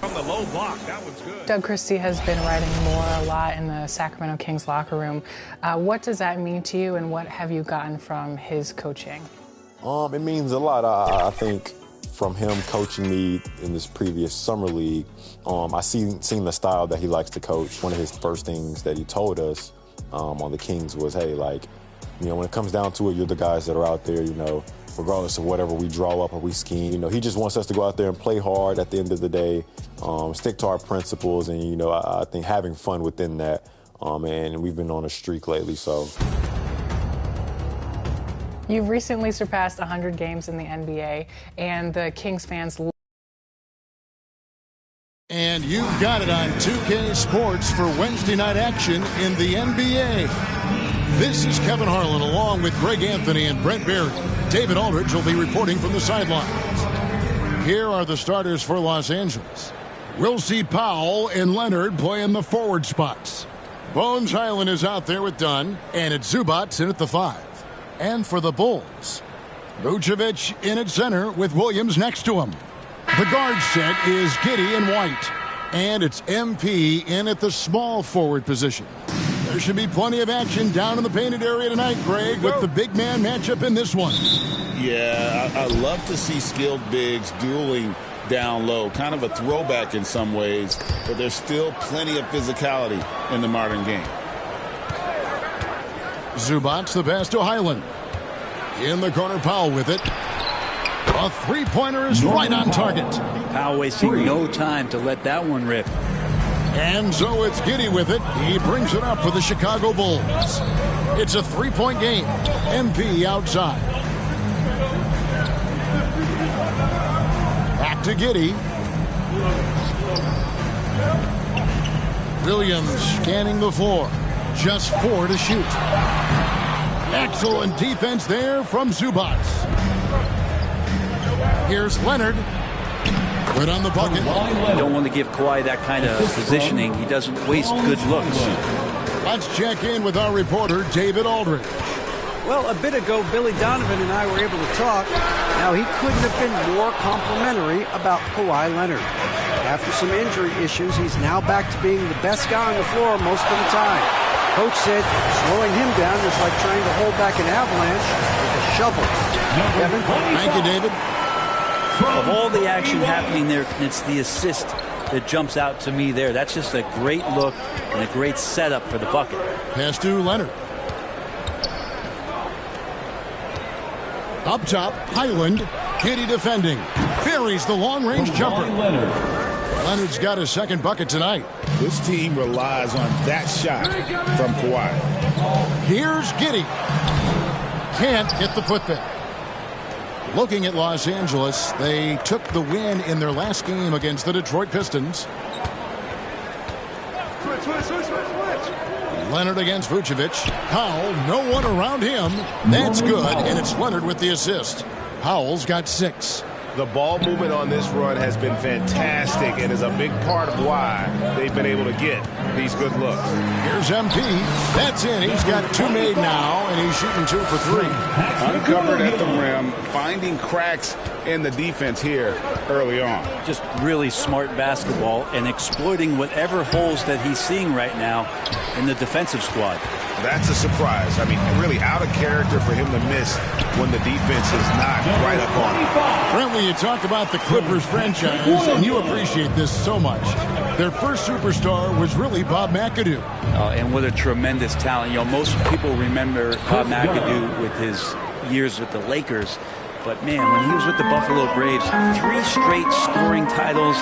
From the low block, that one's good. Doug Christie has been writing more a lot in the Sacramento Kings locker room. What does that mean to you, and what have you gotten from his coaching? It means a lot. I think from him coaching me in this previous summer league, I seen the style that he likes to coach. One of his first things that he told us on the Kings was, hey, like, when it comes down to it, you're the guys that are out there, regardless of whatever we draw up or we scheme. He just wants us to go out there and play hard at the end of the day, stick to our principles, and, I think having fun within that. And we've been on a streak lately, so. You've recently surpassed 100 games in the NBA, and the Kings fans. And you've got it on 2K Sports for Wednesday night action in the NBA. This is Kevin Harlan along with Greg Anthony and Brent Barry. David Aldridge will be reporting from the sidelines. Here are the starters for Los Angeles. We'll see Powell and Leonard play in the forward spots. Bones Highland is out there with Dunn, and it's Zubac in at the 5. And for the Bulls, Vucevic in at center with Williams next to him. The guard set is Giddey and White, and it's MP in at the small forward position. There should be plenty of action down in the painted area tonight, Greg, with the big man matchup in this one. Yeah, I love to see skilled bigs dueling down low. Kind of a throwback in some ways, but there's still plenty of physicality in the modern game. Zubac the pass to Highland. In the corner, Powell with it. A three-pointer is right on target. Powell wasting no time to let that one rip. And so it's Giddey with it. He brings it up for the Chicago Bulls. It's a three-point game. MP outside. Back to Giddey. Williams scanning the floor. Just 4 to shoot. Excellent defense there from Zubac. Here's Leonard. Good on the bucket. You don't want to give Kawhi that kind of positioning. He doesn't waste good looks. Let's check in with our reporter, David Aldridge. Well, a bit ago, Billy Donovan and I were able to talk. Now, he couldn't have been more complimentary about Kawhi Leonard. After some injury issues, he's now back to being the best guy on the floor most of the time. Coach said slowing him down is like trying to hold back an avalanche with a shovel. Kevin? Thank you, David. Of all the action happening there, it's the assist that jumps out to me there. That's just a great look and a great setup for the bucket. Pass to Leonard. Up top, Highland. Giddey defending. Buries the long-range jumper. Leonard's got his second bucket tonight. This team relies on that shot from Kawhi. Here's Giddey. Can't get the putback. Looking at Los Angeles, they took the win in their last game against the Detroit Pistons. Leonard against Vucevic. Powell, no one around him. That's good, and it's Leonard with the assist. Powell's got 6. The ball movement on this run has been fantastic and is a big part of why they've been able to get these good looks. Here's MP. That's in. He's got 2 made now, and he's shooting 2 for 3. Uncovered at the rim, finding cracks in the defense here early on. Just really smart basketball and exploiting whatever holes that he's seeing right now in the defensive squad. That's a surprise. I mean, really out of character for him to miss when the defense is not right up on him. Brent, you talked about the Clippers franchise, and you appreciate this so much. Their first superstar was really Bob McAdoo. And what a tremendous talent. Most people remember Bob McAdoo with his years with the Lakers. But, man, when he was with the Buffalo Braves, 3 straight scoring titles,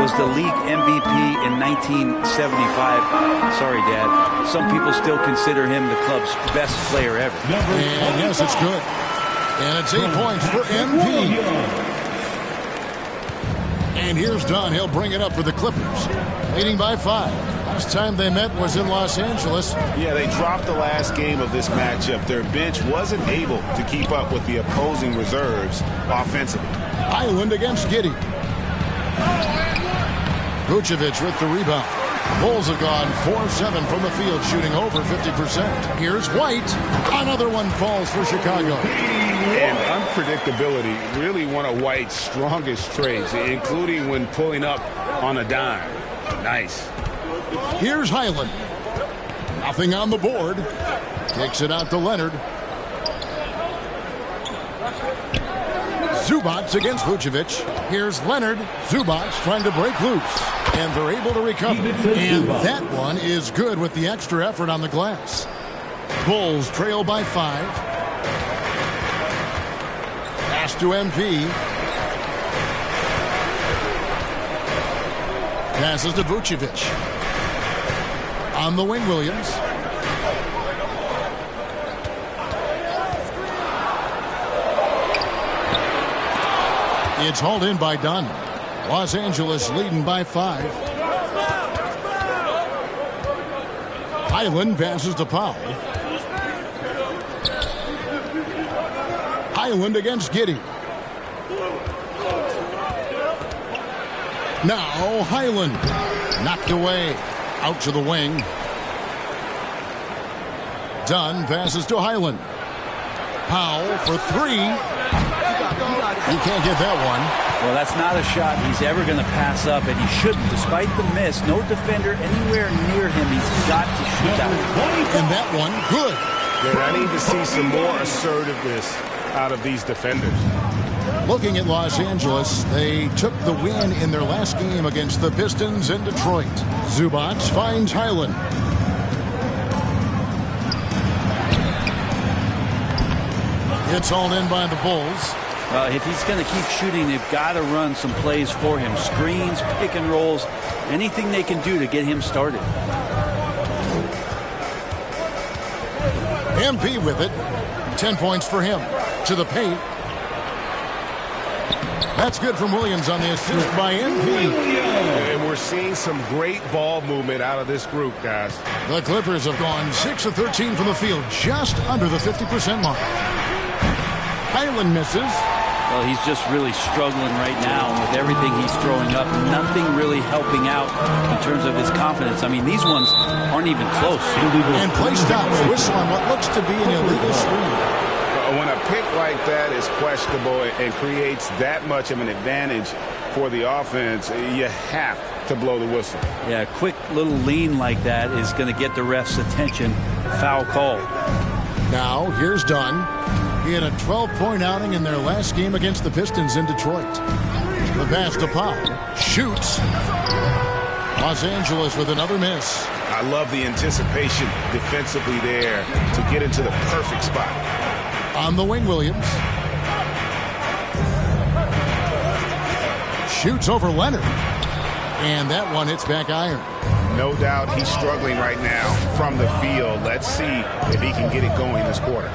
was the league MVP in 1975. Sorry, Dad. Some people still consider him the club's best player ever. And, yes, it's good. And it's 8 points for MP. And here's Dunn. He'll bring it up for the Clippers, leading by 5. Last time they met was in Los Angeles. Yeah, they dropped the last game of this matchup. Their bench wasn't able to keep up with the opposing reserves offensively. Highland against Giddey. Vucevic with the rebound. Bulls have gone 4-7 from the field, shooting over 50%. Here's White. Another one falls for Chicago. And unpredictability, really one of White's strongest traits, including when pulling up on a dime. Nice. Here's Highland. Nothing on the board. Kicks it out to Leonard. Zubac against Vucevic. Here's Leonard. Zubac trying to break loose. And they're able to recover. And that one is good with the extra effort on the glass. Bulls trail by 5. Pass to MP. Passes to Vucevic. On the wing, Williams. It's hauled in by Dunn. Los Angeles leading by 5. Highland passes to Powell. Highland against Giddey. Now Highland. Knocked away. Out to the wing. Dunn passes to Highland. Powell for 3. He can't get that one. Well, that's not a shot he's ever going to pass up, and he shouldn't. Despite the miss, no defender anywhere near him. He's got to shoot that one. And that one, good. Yeah, I need to see some more assertiveness out of these defenders. Looking at Los Angeles, they took the win in their last game against the Pistons in Detroit. Zubac finds Highland. It's hauled in by the Bulls. If he's going to keep shooting, they've got to run some plays for him. Screens, pick and rolls, anything they can do to get him started. MP with it. 10 points for him. To the paint. That's good from Williams on the assist by MP. And we're seeing some great ball movement out of this group, guys. The Clippers have gone 6 of 13 from the field, just under the 50% mark. Highland misses. Well, he's just really struggling right now with everything he's throwing up. Nothing really helping out in terms of his confidence. I mean, these ones aren't even close. And play stops. Whistle on what looks to be an illegal screen. When a pick like that is questionable and creates that much of an advantage for the offense, you have to blow the whistle. Yeah, a quick little lean like that is going to get the ref's attention. Foul call. Now, here's Dunn. He had a 12-point outing in their last game against the Pistons in Detroit. The pass to Powell. Shoots. Los Angeles with another miss. I love the anticipation defensively there to get into the perfect spot. On the wing, Williams. Shoots over Leonard. And that one hits back iron. No doubt he's struggling right now from the field. Let's see if he can get it going this quarter.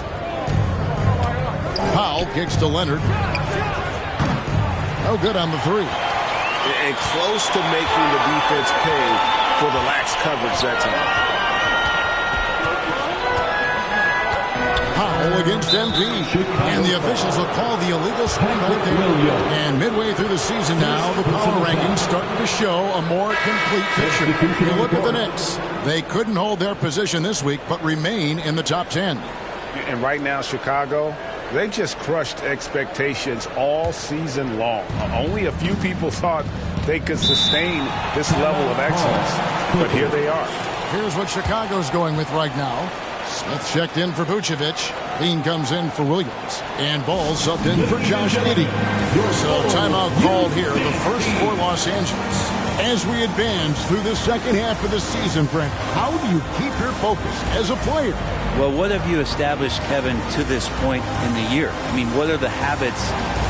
Powell kicks to Leonard. No good on the 3. And close to making the defense pay for the lax coverage that time. Powell against MP. And the officials will call the illegal screen right there. And midway through the season now, the power rankings starting to show a more complete picture. You look at the Knicks. They couldn't hold their position this week, but remain in the top 10. And right now, Chicago, they've just crushed expectations all season long. Only a few people thought they could sustain this level of excellence, but here they are. Here's what Chicago's going with right now. Smith checked in for Vucevic. Lean comes in for Williams. And Ball subbed in for Josh Giddey. So timeout called here, the first for Los Angeles. As we advance through the second half of the season, Brent, how do you keep your focus as a player? Well, what have you established, Kevin, to this point in the year? I mean, what are the habits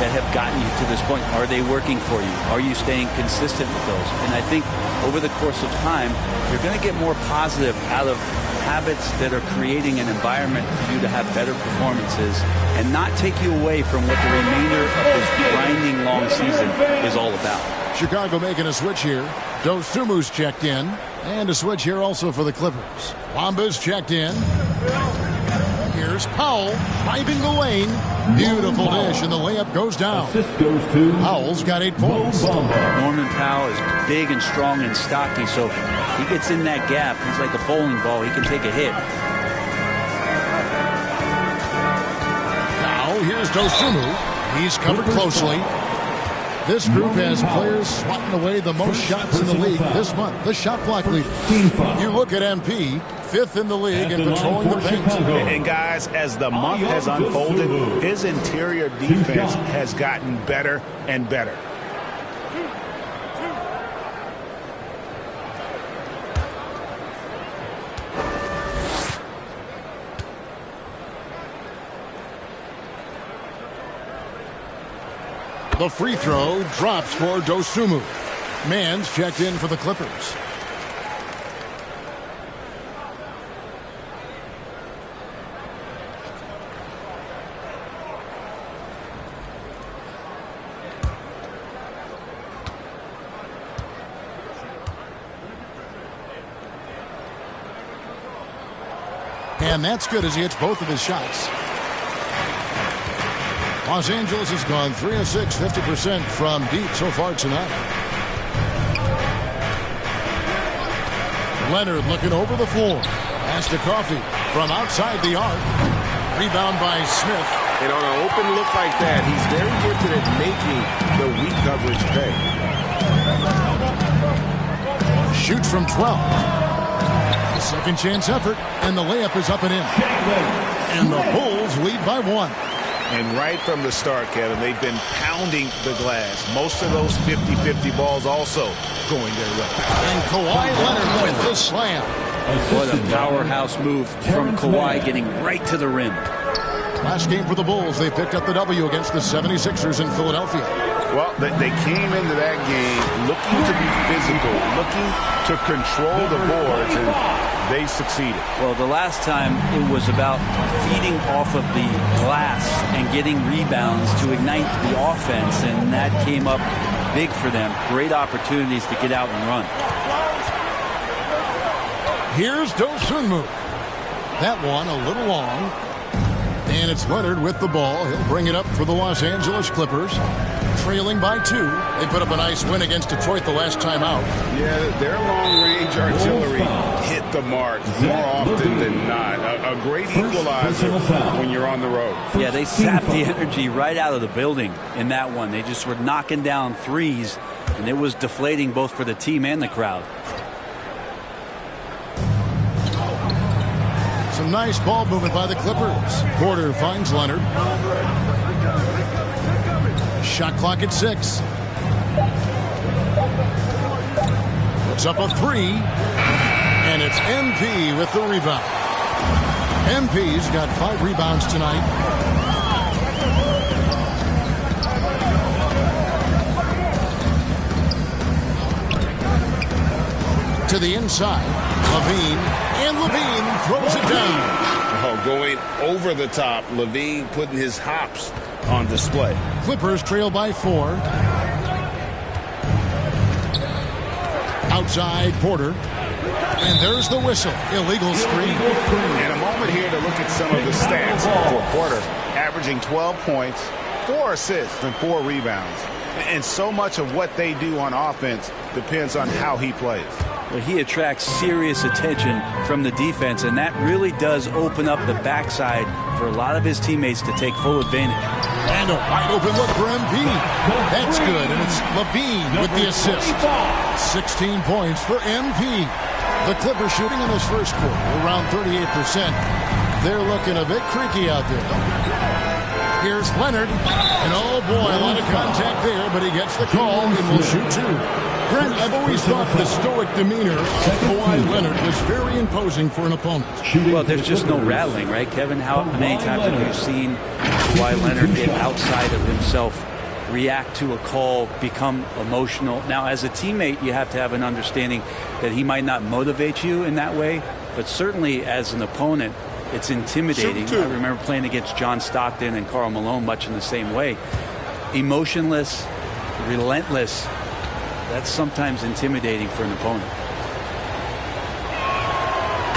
that have gotten you to this point? Are they working for you? Are you staying consistent with those? And I think over the course of time, you're going to get more positive out of habits that are creating an environment for you to have better performances and not take you away from what the remainder of this grinding long season is all about. Chicago making a switch here. Dosumu's checked in. And a switch here also for the Clippers. Wamba's checked in. Here's Here's Powell driving the lane. Beautiful dish, and the layup goes down. Assist goes to Powell's got 8 points. Norman Powell is big and strong and stocky, so he gets in that gap. He's like a bowling ball. He can take a hit. Now here's Dosunmu. He's covered closely. This group has players swatting away the most shots in the league this month. The shot clock leader. You look at MP, 5th in the league and patrolling the paint. And guys, as the month has unfolded, his interior defense has gotten better and better. The free throw drops for Dosunmu. Mann's checked in for the Clippers. And that's good as he hits both of his shots. Los Angeles has gone 3 of 6, 50% from deep so far tonight. Leonard looking over the floor. Pass to Coffey from outside the arc. Rebound by Smith. And on an open look like that, he's very gifted at making the weak coverage pay. Shoots from 12. Second chance effort, and the layup is up and in. And the Bulls lead by 1. And right from the start, Kevin, they've been pounding the glass. Most of those 50-50 balls also going their way. And Kawhi Leonard with the slam. What a powerhouse move from Kawhi, getting right to the rim. Last game for the Bulls, they picked up the W against the 76ers in Philadelphia. Well, they came into that game looking to be physical, looking to control the boards, and they succeeded. Well, the last time it was about feeding off of the glass and getting rebounds to ignite the offense, and that came up big for them. Great opportunities to get out and run. Here's Dosunmu. That one a little long. And it's Leonard with the ball. He'll bring it up for the Los Angeles Clippers. Trailing by 2. They put up a nice win against Detroit the last time out. Yeah, their long-range artillery hit the mark more often than not. A great equalizer when you're on the road. Yeah, they sapped the energy right out of the building in that one. They just were knocking down threes, and it was deflating both for the team and the crowd. Some nice ball movement by the Clippers. Porter finds Leonard. Shot clock at 6. Puts up a 3. And it's MP with the rebound. MP's got 5 rebounds tonight. To the inside. Levine. And Levine throws it down. Oh, going over the top. Levine putting his hops on display. Clippers trail by 4. Outside Porter. And there's the whistle. Illegal screen. And a moment here to look at some of the stats for Porter. Averaging 12 points, 4 assists, and 4 rebounds. And so much of what they do on offense depends on how he plays. Well, he attracts serious attention from the defense, and that really does open up the backside for a lot of his teammates to take full advantage. And a wide open look for MP. That's good, and it's Levine with the assist. 16 points for MP. The Clippers shooting in this first quarter around 38%. They're looking a bit creaky out there. Here's Leonard, and oh boy, a lot of contact there, but he gets the call and will shoot 2. Grant, I've always thought the stoic demeanor of Kawhi Leonard was very imposing for an opponent. Well, there's just no rattling, right, Kevin? How many times have you seen Kawhi Leonard get outside of himself, react to a call, become emotional? Now, as a teammate, you have to have an understanding that he might not motivate you in that way, but certainly as an opponent, it's intimidating. I remember playing against John Stockton and Karl Malone much in the same way. Emotionless, relentless. That's sometimes intimidating for an opponent.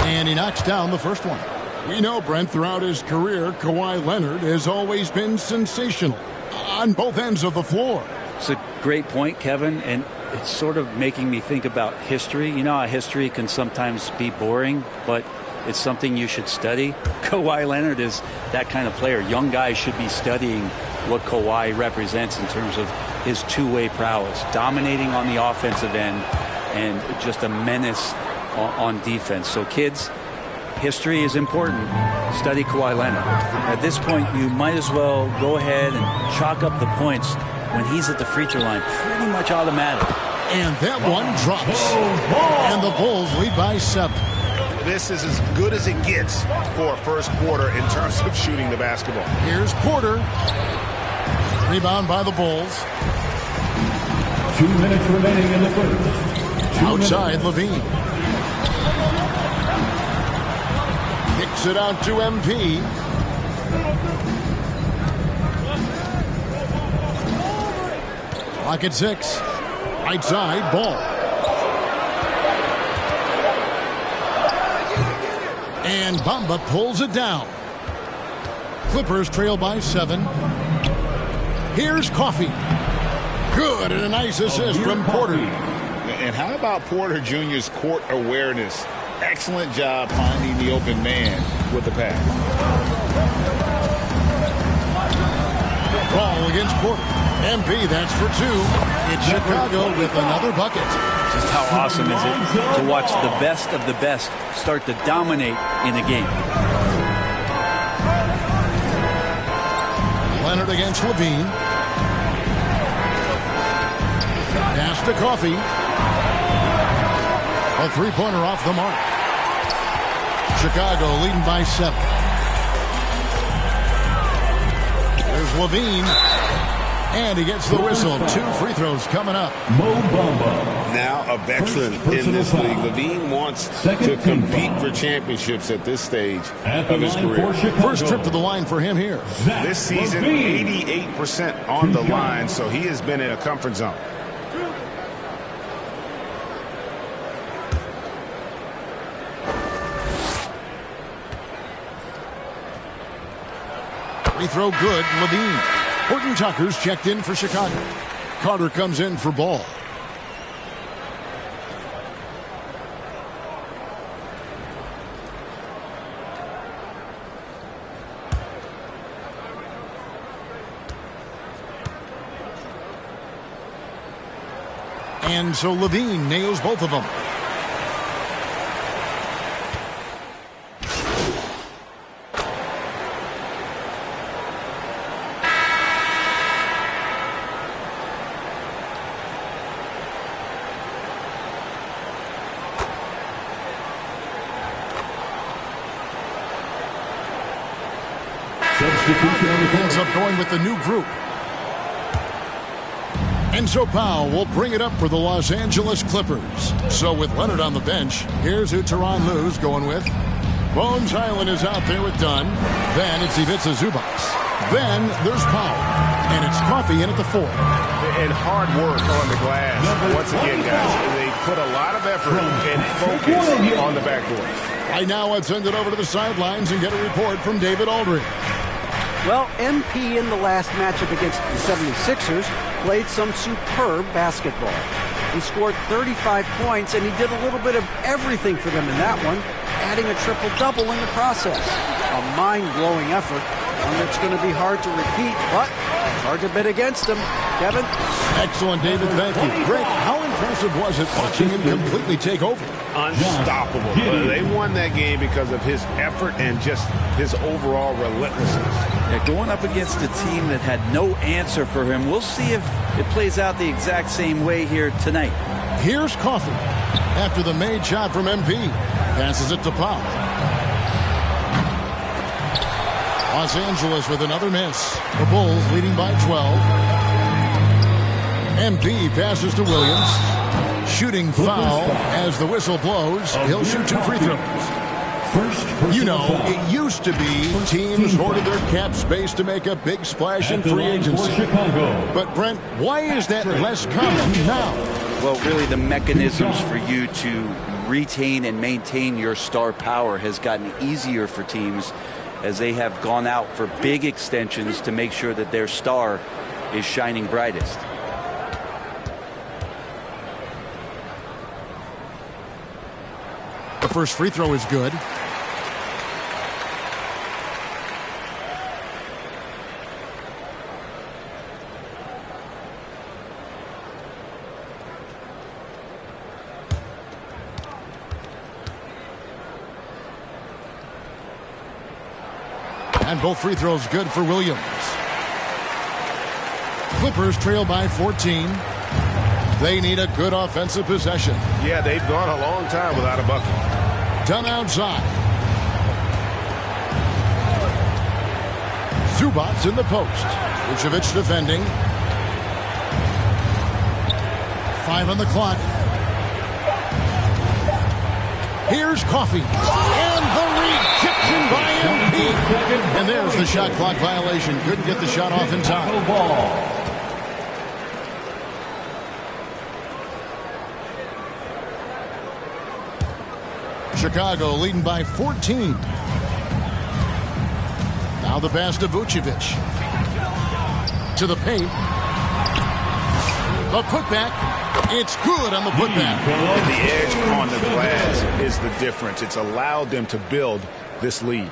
And he knocks down the first one. We know, Brent, throughout his career, Kawhi Leonard has always been sensational on both ends of the floor. It's a great point, Kevin, and it's sort of making me think about history. You know how history can sometimes be boring, but it's something you should study. Kawhi Leonard is that kind of player. Young guys should be studying what Kawhi represents in terms of his two-way prowess, dominating on the offensive end, and just a menace on defense. So, kids, history is important. Study Kawhi Leonard. At this point, you might as well go ahead and chalk up the points when he's at the free throw line. Pretty much automatic. And that one drops. And the Bulls lead by 7. This is as good as it gets for a first quarter in terms of shooting the basketball. Here's Porter. Rebound by the Bulls. 2 minutes remaining in the first. Outside, Levine. Kicks it out to MP. Clock at 6. Right side, Ball. And Bamba pulls it down. Clippers trail by 7. Here's Coffey. Good, and a nice assist from Porter. And how about Porter Jr.'s court awareness? Excellent job finding the open man with the pass. Ball against Porter. MP, that's for 2. It's Chicago with another bucket. Just how awesome is it to watch the best of the best start to dominate in a game. Leonard against Levine. Pass to Coffey. A three-pointer off the mark. Chicago leading by 7. There's Levine. And he gets the whistle. 2 free throws coming up. Now a veteran in this league. Levine wants to compete for championships at this stage of his career. First trip to the line for him here. This season, 88% on the line, so he has been in a comfort zone. Free throw good, Levine. Horton Tucker's checked in for Chicago. Carter comes in for Ball. And so Levine nails both of them. Ends up going with the new group. And so Powell will bring it up for the Los Angeles Clippers. So with Leonard on the bench, here's who Tyronn Lue's going with. Bones Highland is out there with Dunn. Then it's Ivica Zubac. Then there's Powell. And it's Coffey in at the 4. And hard work on the glass. Once again, guys, they put a lot of effort and focus on the backboard. Right now, let's send it over to the sidelines and get a report from David Aldridge. Well, MP in the last matchup against the 76ers played some superb basketball. He scored 35 points, and he did a little bit of everything for them in that one, adding a triple-double in the process. A mind-blowing effort, one that's going to be hard to repeat, but hard to bet against him. Kevin? Excellent, David. Thank you. Greg, how impressive was it watching him completely take over? Unstoppable. They won that game because of his effort and just his overall relentlessness. Yeah, going up against a team that had no answer for him. We'll see if it plays out the exact same way here tonight. Here's Coffey. After the made shot from MP. Passes it to Powell. Los Angeles with another miss. The Bulls leading by 12. MP passes to Williams. Shooting foul as the whistle blows. He'll shoot 2 free throws. You know, it used to be teams hoarded their cap space to make a big splash in free agency. But, Brent, why is that less common now? Well, really the mechanisms for you to retain and maintain your star power has gotten easier for teams as they have gone out for big extensions to make sure that their star is shining brightest. The first free throw is good. And both free throws good for Williams. Clippers trail by 14. They need a good offensive possession. Yeah, they've gone a long time without a bucket. Done outside. Zubats in the post. Vucevic defending. 5 on the clock. Here's Coffey. And the rejection by MP. And there's the shot clock violation. Couldn't get the shot off in time. Chicago leading by 14. Now the pass to Vucevic. To the paint. The putback. It's good on the putback. And the edge on the glass is the difference. It's allowed them to build this lead.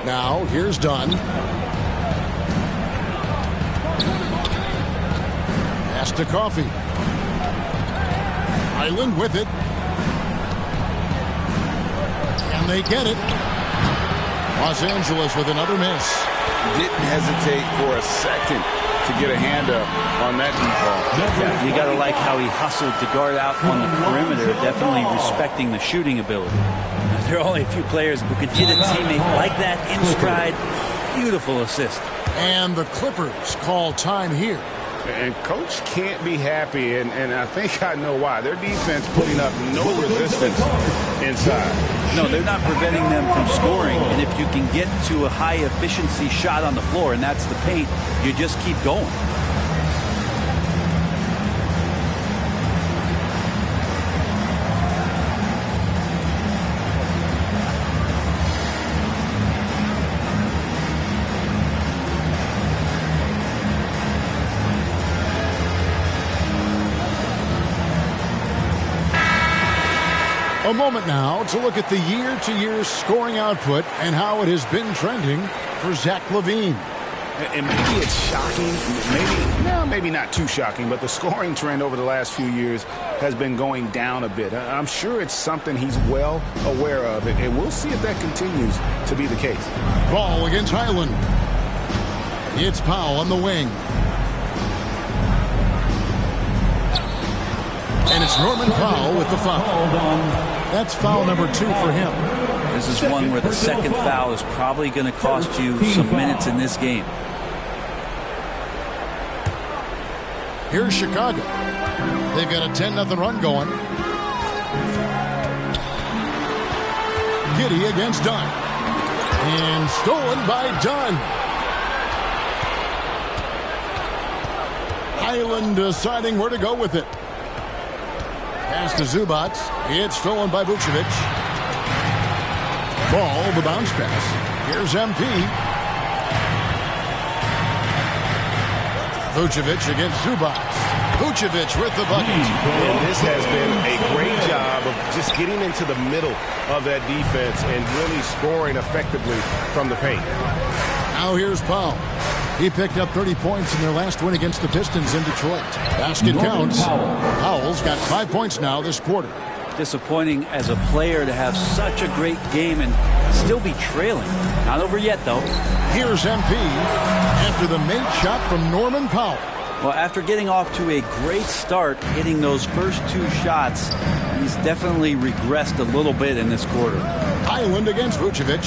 Now here's Dunn. Pass to Coffey. Island with it. And they get it. Los Angeles with another miss. Didn't hesitate for a second to get a hand up on that deep ball. Yeah, you got to like how he hustled to guard out on the perimeter, definitely respecting the shooting ability. There are only a few players who can hit a teammate like that in stride. Beautiful assist. And the Clippers call time here. And coach can't be happy, and I think I know why. Their defense putting up no resistance inside. No, they're not preventing them from scoring. And if you can get to a high-efficiency shot on the floor, and that's the paint, you just keep going. A moment now to look at the year-to-year scoring output and how it has been trending for Zach LaVine. And maybe it's shocking, maybe not too shocking, but the scoring trend over the last few years has been going down a bit. I'm sure it's something he's well aware of, and we'll see if that continues to be the case. Ball against Highland. It's Powell on the wing. And it's Norman Powell with the foul. That's foul number 2 for him. This is one where the second foul is probably going to cost you some minutes in this game. Here's Chicago. They've got a 10-0 run going. Giddey against Dunn. And stolen by Dunn. Highland deciding where to go with it. Pass to Zubats. It's stolen by Vucevic. Ball, the bounce pass. Here's MP. Vucevic against Zubats. Vucevic with the bucket. And this has been a great job of just getting into the middle of that defense and really scoring effectively from the paint. Now here's Powell. He picked up 30 points in their last win against the Pistons in Detroit. Basket counts. Powell's got 5 points now this quarter. Disappointing as a player to have such a great game and still be trailing. Not over yet, though. Here's MP after the made shot from Norman Powell. Well, after getting off to a great start, hitting those first 2 shots, he's definitely regressed a little bit in this quarter. Highland against Vucevic.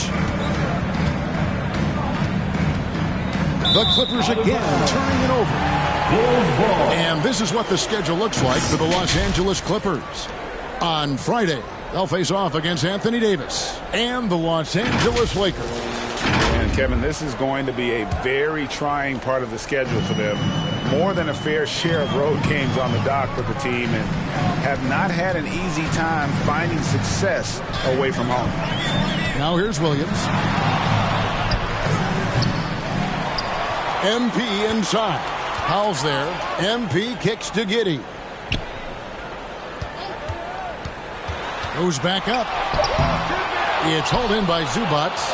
The Clippers again turning it over. And this is what the schedule looks like for the Los Angeles Clippers. On Friday, they'll face off against Anthony Davis and the Los Angeles Lakers. And Kevin, this is going to be a very trying part of the schedule for them. more than a fair share of road games on the dock for the team and have not had an easy time finding success away from home. Now here's Williams. MP inside. Powell's there. MP kicks to Giddey. Goes back up. It's hauled in by Zubats.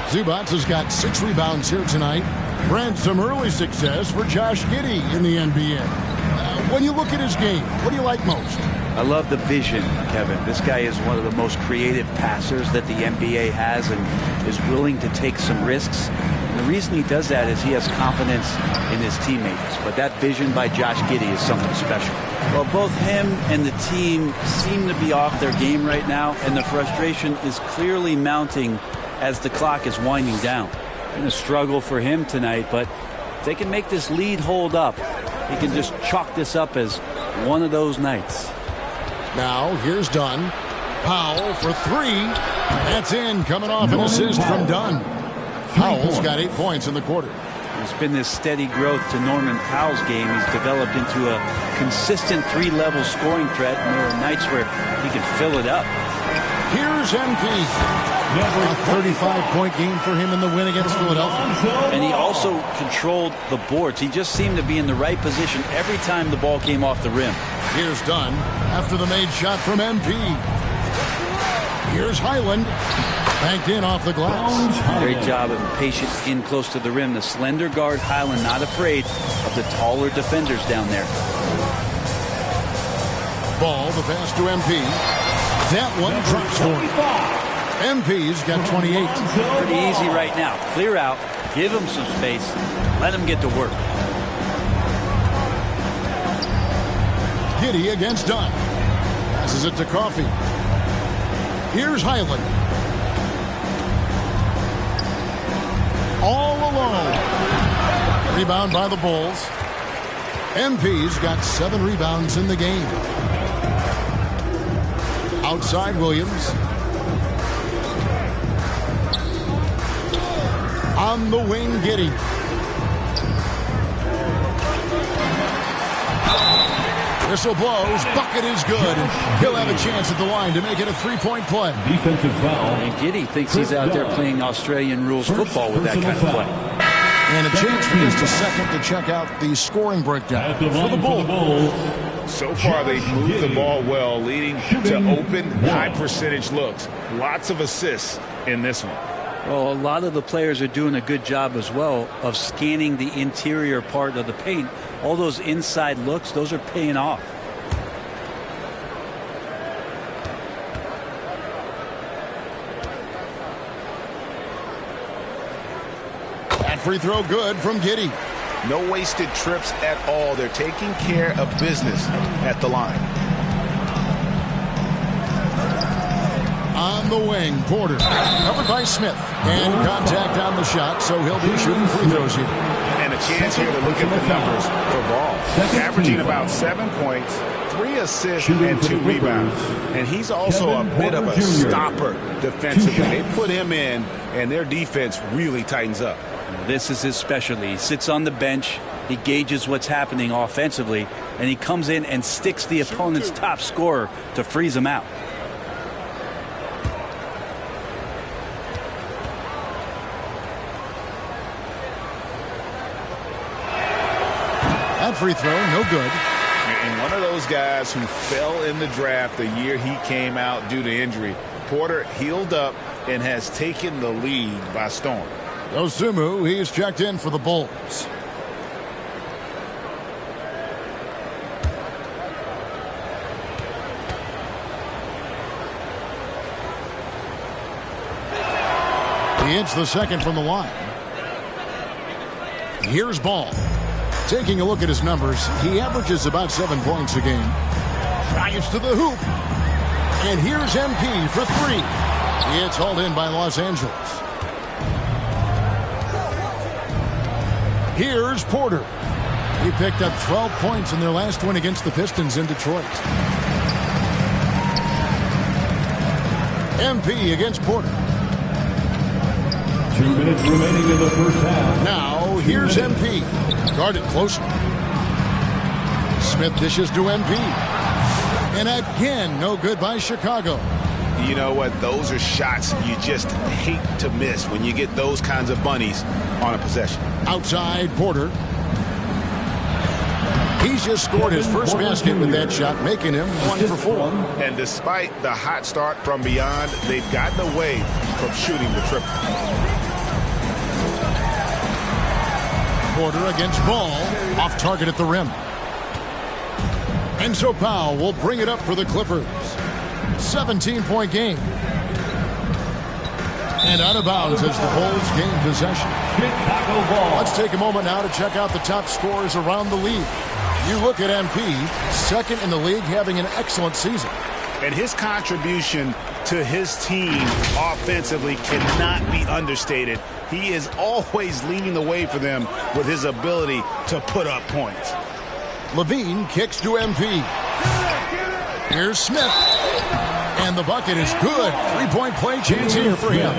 Zubats has got 6 rebounds here tonight. Brent, some early success for Josh Giddey in the NBA. When you look at his game, what do you like most? I love the vision, Kevin. This guy is one of the most creative passers that the NBA has and is willing to take some risks. And the reason he does that is he has confidence in his teammates. But that vision by Josh Giddey is something special. Well, both him and the team seem to be off their game right now, and the frustration is clearly mounting as the clock is winding down. Been a struggle for him tonight, but if they can make this lead hold up, he can just chalk this up as one of those nights. Now, here's Dunn. Powell for 3. That's in, coming off an assist from Dunn. Powell's got 8 points in the quarter. There's been this steady growth to Norman Powell's game. He's developed into a consistent 3-level scoring threat, and there are nights where he can fill it up. Here's MP. A 35-point game for him in the win against Philadelphia. And he also controlled the boards. He just seemed to be in the right position every time the ball came off the rim. Here's Dunn after the made shot from MP. Here's Highland. Banked in off the glass. Great job of patient in close to the rim. The slender guard Highland not afraid of the taller defenders down there. Ball, the pass to MP. That one drops for him. MP's got 28. Pretty easy right now. Clear out. Give him some space. Let him get to work. Giddey against Dunn. Passes it to Coffey. Here's Highland. All alone. Rebound by the Bulls. MP's got 7 rebounds in the game. Outside Williams. On the wing, Giddey. Whistle blows. Bucket is good. He'll have a chance at the line to make it a 3-point play. Defensive foul. And Giddey thinks he's out there playing Australian rules football with that kind of play. And a chance for just a second to check out the scoring breakdown for the Bulls. So far, they've moved the ball well, leading to open, high-percentage looks. Lots of assists in this one. Well, a lot of the players are doing a good job as well of scanning the interior part of the paint. All those inside looks, those are paying off. That free throw good from Giddey. No wasted trips at all. They're taking care of business at the line. On the wing, Porter. Covered by Smith. And contact on the shot, so he'll be shooting free throws here. And a chance here to look at the numbers for Ball. Averaging about 7 points, 3 assists, and 2 rebounds. And he's also a bit of a stopper defensively. They put him in, and their defense really tightens up. This is his specialty. He sits on the bench, he gauges what's happening offensively, and he comes in and sticks the opponent's top scorer to freeze him out. That free throw, no good. And one of those guys who fell in the draft the year he came out due to injury. Porter healed up and has taken the league by storm. Osumu, he's checked in for the Bulls. He hits the second from the line. Here's Ball. Taking a look at his numbers, he averages about 7 points a game. Drives to the hoop. And here's MP for 3. It's hauled in by Los Angeles. Here's Porter. He picked up 12 points in their last win against the Pistons in Detroit. MP against Porter. 2 minutes remaining in the first half. Now, here's MP. Guarded closely. Smith dishes to MP. And again, no good by Chicago. You know what? Those are shots you just hate to miss when you get those kinds of bunnies on a possession. Outside, Porter. He's just scored his first basket with that shot, making him 1 for 4. And despite the hot start from beyond, they've gotten away from shooting the triple. Porter against Ball, off target at the rim. And so Powell will bring it up for the Clippers. 17-point game. And out of bounds as the Bulls gain possession. Chicago ball. Let's take a moment now to check out the top scorers around the league. You look at MP, second in the league, having an excellent season. And his contribution to his team offensively cannot be understated. He is always leading the way for them with his ability to put up points. Levine kicks to MP. Here's Smith. And the bucket is good. 3-point play chance here for him.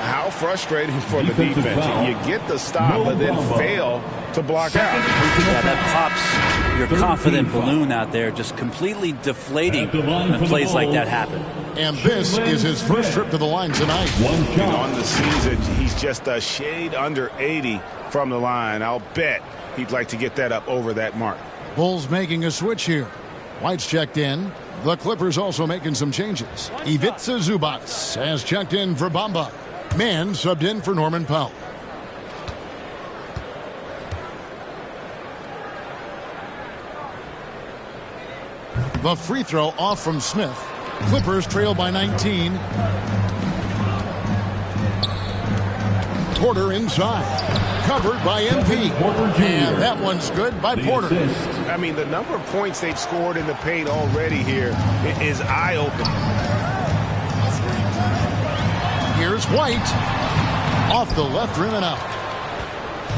How frustrating for the defense. You get the stop, but then fail to block out. Yeah, that pops your confident balloon out there, just completely deflating when plays like that happen. And this is his first trip to the line tonight. On the season, he's just a shade under 80 from the line. I'll bet he'd like to get that up over that mark. Bulls making a switch here. White's checked in. The Clippers also making some changes. Ivica Zubac has checked in for Bamba. Mann subbed in for Norman Powell. The free throw off from Smith. Clippers trail by 19. Porter inside. Covered by MP. And that one's good by Porter. I mean, the number of points they've scored in the paint already here is eye-opening. Here's White. Off the left rim and out.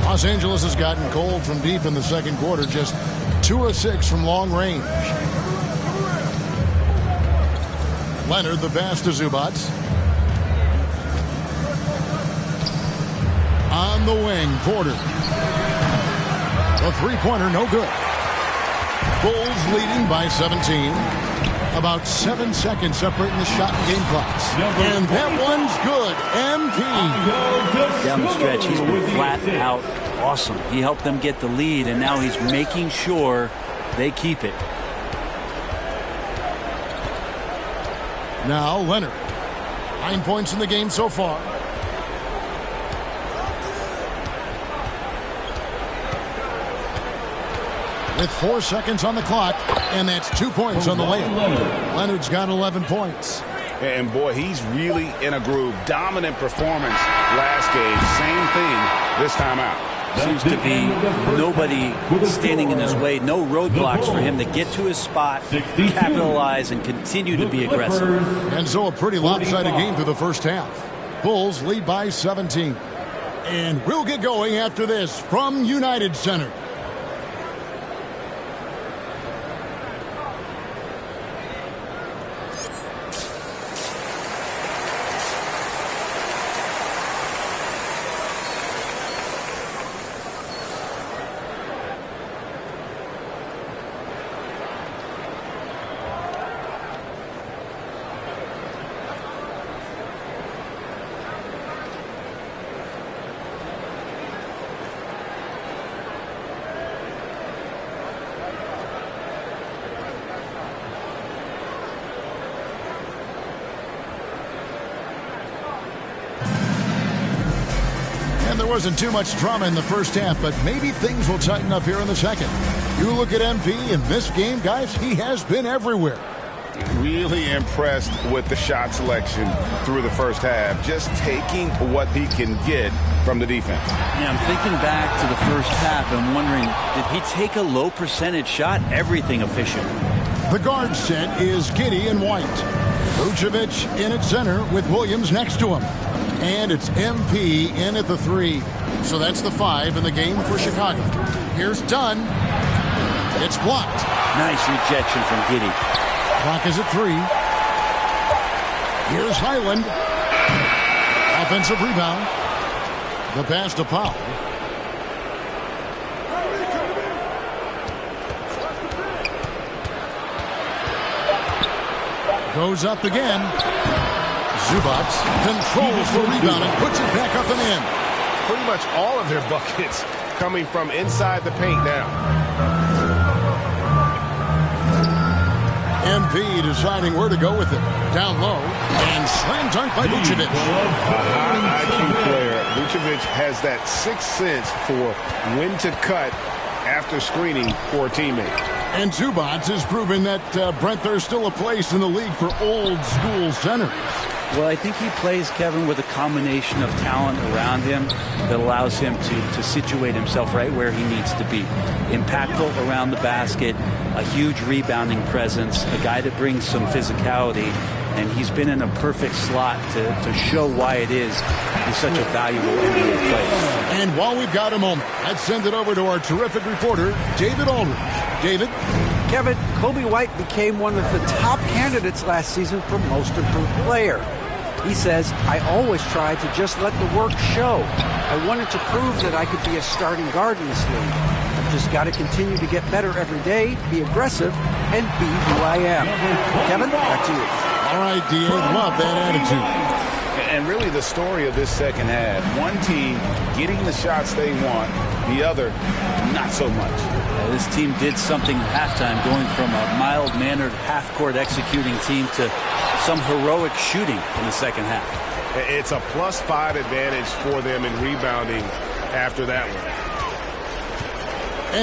Los Angeles has gotten cold from deep in the second quarter. Just 2 of 6 from long range. Leonard the pass to Zubac. On the wing, Porter. The three-pointer, no good. Bulls leading by 17. About 7 seconds separating the shot and game clocks. And that one's good. MP. Down the stretch, he's been flat out awesome. He helped them get the lead, and now he's making sure they keep it. Now Leonard. 9 points in the game so far. With 4 seconds on the clock, and that's 2 points on the layup. Leonard's got 11 points. And boy, he's really in a groove. Dominant performance last game. Same thing this time out. Seems to be nobody standing in his way. No roadblocks for him to get to his spot, capitalize, and continue to be aggressive. And so a pretty lopsided game through the first half. Bulls lead by 17. And we'll get going after this from United Center. There wasn't too much drama in the first half, but maybe things will tighten up here in the second. You look at MP in this game, guys, he has been everywhere. Really impressed with the shot selection through the first half. Just taking what he can get from the defense. Yeah, I'm thinking back to the first half and wondering, did he take a low percentage shot? Everything efficient. The guard set is Giddey and White. Vucevic in at center with Williams next to him. And it's MP in at the 3. So that's the 5 in the game for Chicago. Here's Dunn. It's blocked. Nice rejection from Giddey. Clock is at 3. Here's Highland. Offensive rebound. The pass to Powell. Goes up again. Zubac controls the rebound and puts it back up and in. Pretty much all of their buckets coming from inside the paint now. MP deciding where to go with it. Down low and slam dunk by Vucevic. A high IQ player. Vucevic has that sixth sense for when to cut after screening for a teammate. And Zubac has proven that, Brent, there's still a place in the league for old-school centers. Well, I think he plays, Kevin, with a combination of talent around him that allows him to situate himself right where he needs to be. Impactful around the basket, a huge rebounding presence, a guy that brings some physicality, and he's been in a perfect slot to show why it is he's such a valuable NBA player. And while we've got a moment, let's send it over to our terrific reporter, David Aldridge. David? Kevin, Kobe White became one of the top candidates last season for Most Improved Player. He says, I always tried to just let the work show. I wanted to prove that I could be a starting guard in this league. I've just got to continue to get better every day, be aggressive, and be who I am. Kevin, back to you. All right, D.A., love that attitude. And really the story of this second half, one team getting the shots they want, the other not so much. This team did something at halftime, going from a mild-mannered half-court executing team to some heroic shooting in the second half. It's a +5 advantage for them in rebounding after that one.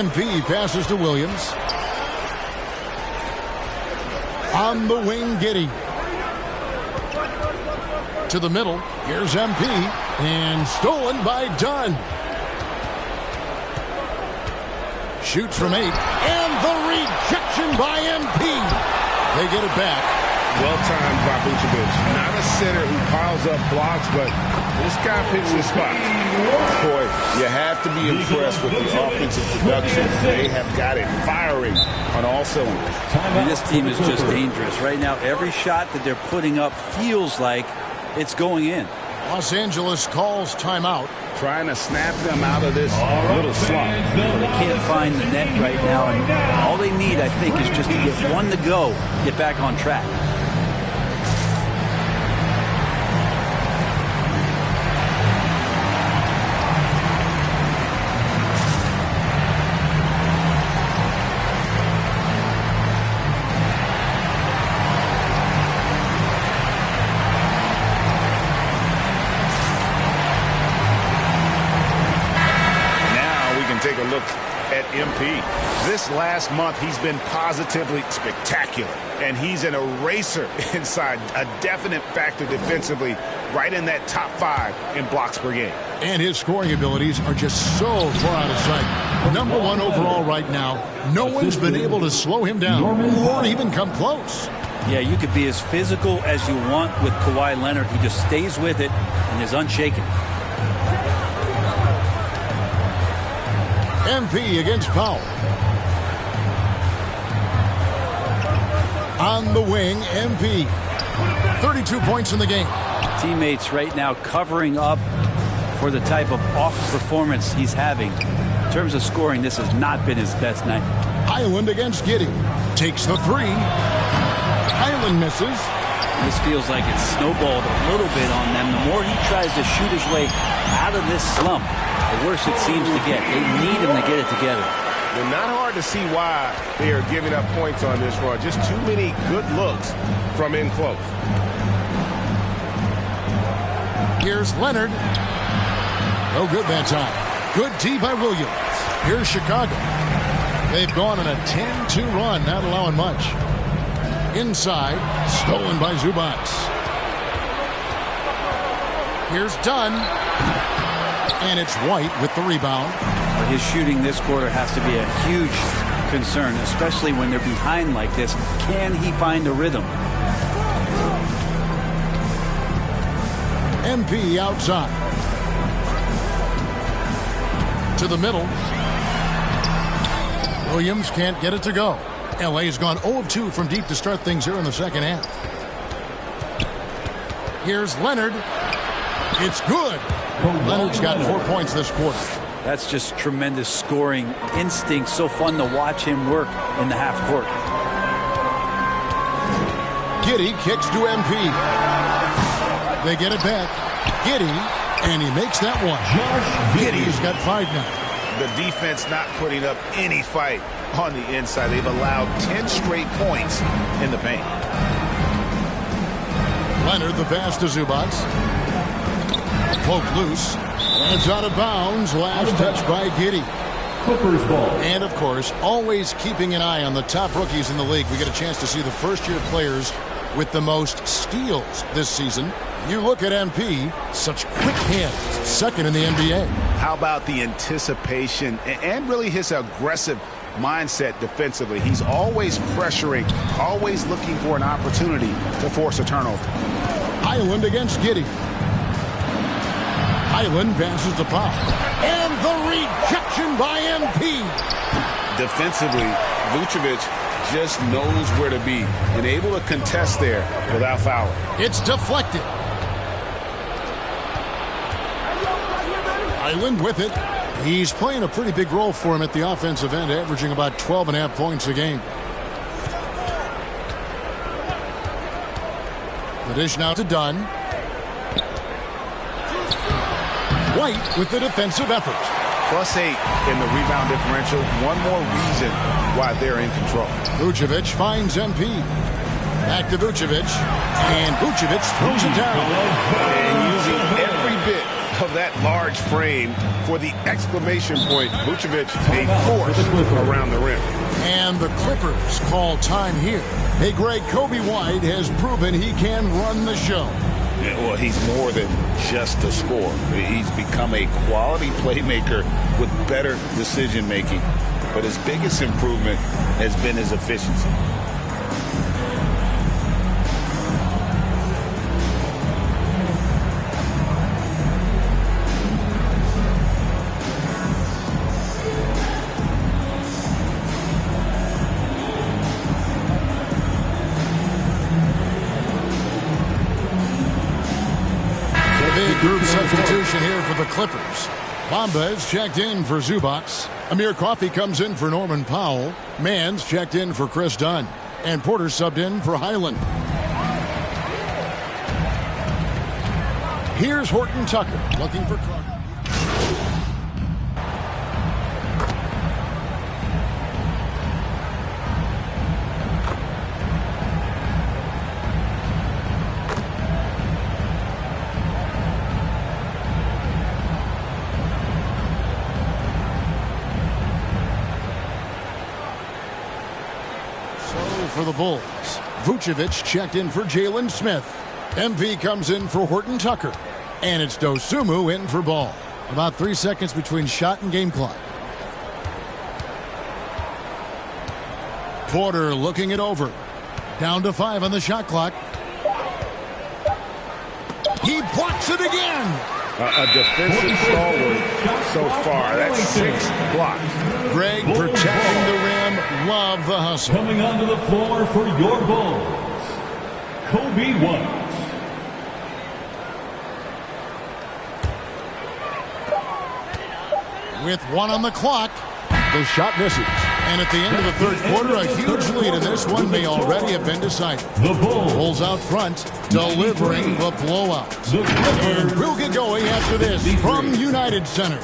MP passes to Williams. On the wing, Giddey. To the middle. Here's MP. And stolen by Dunn. Shoots from 8. And the rejection by MP. They get it back. Well timed by Vucevic. Not a center who piles up blocks, but this guy picks his spot. Boy, you have to be impressed with the offensive production. They have got it firing on all cylinders. I mean, this team is just dangerous. Right now, every shot that they're putting up feels like it's going in. Los Angeles calls timeout. Trying to snap them out of this little slump. They can't find the net right now, and all they need, I think, is just to get one to go, get back on track. Take a look at MP. This last month, he's been positively spectacular, and he's an eraser inside, a definite factor defensively, right in that top 5 in blocks per game. And his scoring abilities are just so far out of sight. Number 1 overall right now. No one's been able to slow him down or even come close. Yeah, you could be as physical as you want with Kawhi Leonard. He just stays with it and is unshaken. MP against Powell. On the wing, MP. 32 points in the game. Teammates right now covering up for the type of off performance he's having. In terms of scoring, this has not been his best night. Highland against Giddey. Takes the 3. Highland misses. This feels like it's snowballed a little bit on them. The more he tries to shoot his way out of this slump, the worse it seems to get. They need him to get it together. Well, not hard to see why they are giving up points on this run. Just too many good looks from in close. Here's Leonard. No good that time. Good D by Williams. Here's Chicago. They've gone on a 10-2 run, not allowing much. Inside, stolen by Zubac. Here's Dunn. And it's White with the rebound. But his shooting this quarter has to be a huge concern, especially when they're behind like this. Can he find a rhythm? MP outside. To the middle. Williams can't get it to go. LA has gone 0 of 2 from deep to start things here in the second half. Here's Leonard. It's good. Leonard's got 4 points this quarter. That's just tremendous scoring instinct. So fun to watch him work in the half court. Giddey kicks to MP. They get it back. Giddey, and he makes that one. Giddey's got 5 now. The defense not putting up any fight on the inside. They've allowed 10 straight points in the paint. Leonard, the pass to Zubac. Poke loose. And it's out of bounds. Last touch by Giddey. Clippers ball. And, of course, always keeping an eye on the top rookies in the league. We get a chance to see the first-year players with the most steals this season. You look at MP, such quick hands, second in the NBA. How about the anticipation and really his aggressive mindset defensively? He's always pressuring, always looking for an opportunity to force a turnover. Highland against Giddey. Highland passes to Pop. And the rejection by MP. Defensively, Vucevic just knows where to be and able to contest there without fouling. It's deflected. Highland with it. He's playing a pretty big role for him at the offensive end, averaging about 12.5 points a game. The dish now to Dunn. White with the defensive effort. +8 in the rebound differential. One more reason why they're in control. Vucevic finds MP. Back to Vucevic. And Vucevic throws it down. And using every bit of that large frame for the exclamation point. Vucevic a force around the rim. And the Clippers call time here. Hey, Greg, Kobe White has proven he can run the show. Yeah, well, he's more than just a scorer. He's become a quality playmaker with better decision-making. But his biggest improvement has been his efficiency. Group substitution here for the Clippers. Bamba is checked in for Zubac. Amir Coffey comes in for Norman Powell. Mann's checked in for Chris Dunn. And Porter subbed in for Highland. Here's Horton Tucker looking for Clark. For the Bulls. Vucevic checked in for Jalen Smith. MV comes in for Horton Tucker. And it's Dosunmu in for Ball. About 3 seconds between shot and game clock. Porter looking it over. Down to 5 on the shot clock. He blocks it again. A defensive stalwart so far. That's 6 blocks. Greg protecting the rim. Love the hustle. Coming onto the floor for your Bulls, Kobe White. With 1 on the clock, the shot misses. And at the end of the third quarter, a huge lead in this one may already have been decided. The Bulls out front, delivering the blowout. The Clippers will get going after this from United Center.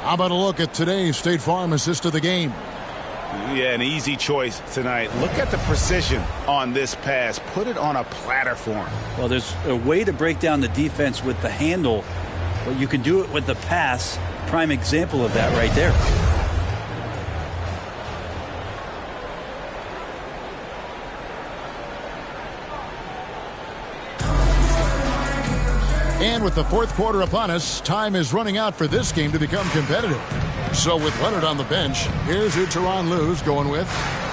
How about a look at today's State Farm assist of the game? Yeah, an easy choice tonight. Look at the precision on this pass. Put it on a platter form. Well, there's a way to break down the defense with the handle, but you can do it with the pass. Prime example of that right there. And with the fourth quarter upon us, time is running out for this game to become competitive. So with Leonard on the bench, here's who Tyronn Lue's going with.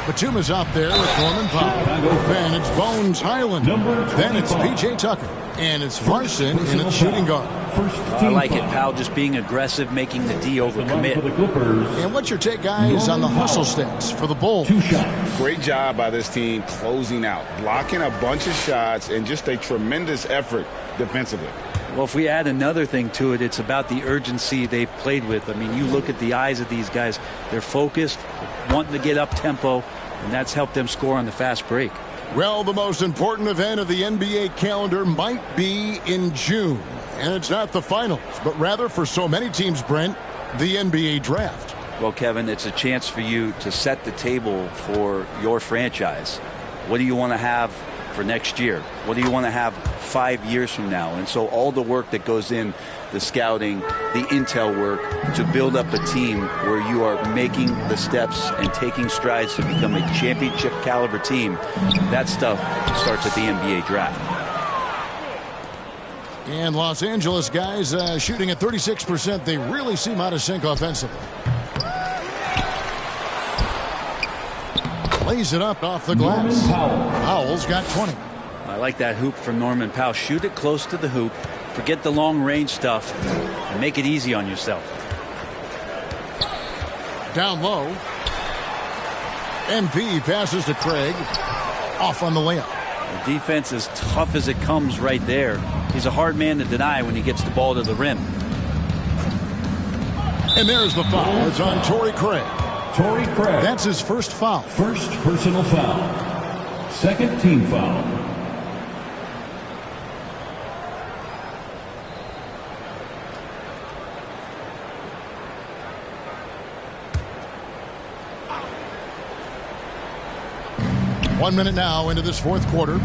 Batuma's out there with Norman Powell. Then it's Bones Highland. Then it's P.J. Tucker. And it's Larson in at shooting guard. I like it, Powell just being aggressive, making the D overcommit. And what's your take, guys, on the hustle stats for the Bulls? Great job by this team closing out, blocking a bunch of shots, and just a tremendous effort defensively. Well, if we add another thing to it, it's about the urgency they've played with. I mean, you look at the eyes of these guys. They're focused, wanting to get up tempo, and that's helped them score on the fast break. Well, the most important event of the NBA calendar might be in June. And it's not the finals, but rather for so many teams, Brent, the NBA draft. Well, Kevin, it's a chance for you to set the table for your franchise. What do you want to have for next year? What do you want to have 5 years from now? And so all the work that goes in, the scouting, the intel work to build up a team where you are making the steps and taking strides to become a championship caliber team, that stuff starts at the NBA draft. And Los Angeles guys shooting at 36%. They really seem out of sync offensively. Lays it up off the glass. Powell's got 20. I like that hoop from Norman Powell. Shoot it close to the hoop. Forget the long range stuff and make it easy on yourself. Down low. MP passes to Craig. Off on the layup. The defense is tough as it comes right there. He's a hard man to deny when he gets the ball to the rim. And there's the foul. It's on Torrey Craig. Torrey Craig. That's his first foul. First personal foul. Second team foul. One minute now into this fourth quarter.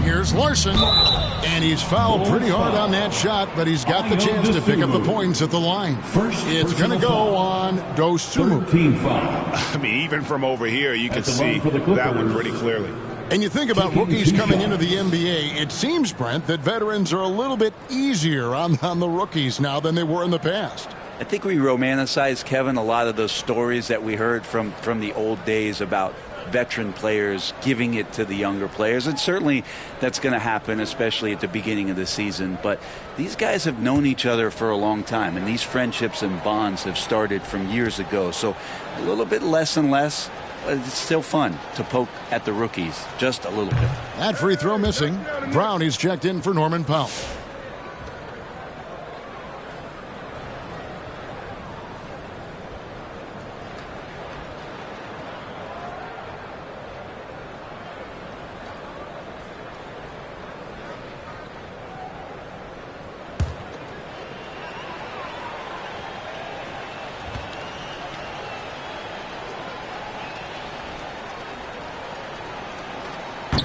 Here's Larson. And he's fouled pretty hard on that shot, but he's got the chance to pick up the points at the line. It's going to go on Dosunmu. I mean, even from over here, you can see that one pretty clearly. And you think about rookies coming into the NBA, it seems, Brent, that veterans are a little bit easier on the rookies now than they were in the past. I think we romanticize, Kevin, a lot of those stories that we heard from the old days about veteran players giving it to the younger players. And certainly that's going to happen, especially at the beginning of the season. But these guys have known each other for a long time, and these friendships and bonds have started from years ago. So a little bit less and less, but it's still fun to poke at the rookies just a little bit. That free throw missing. Brown is checked in for Norman Powell.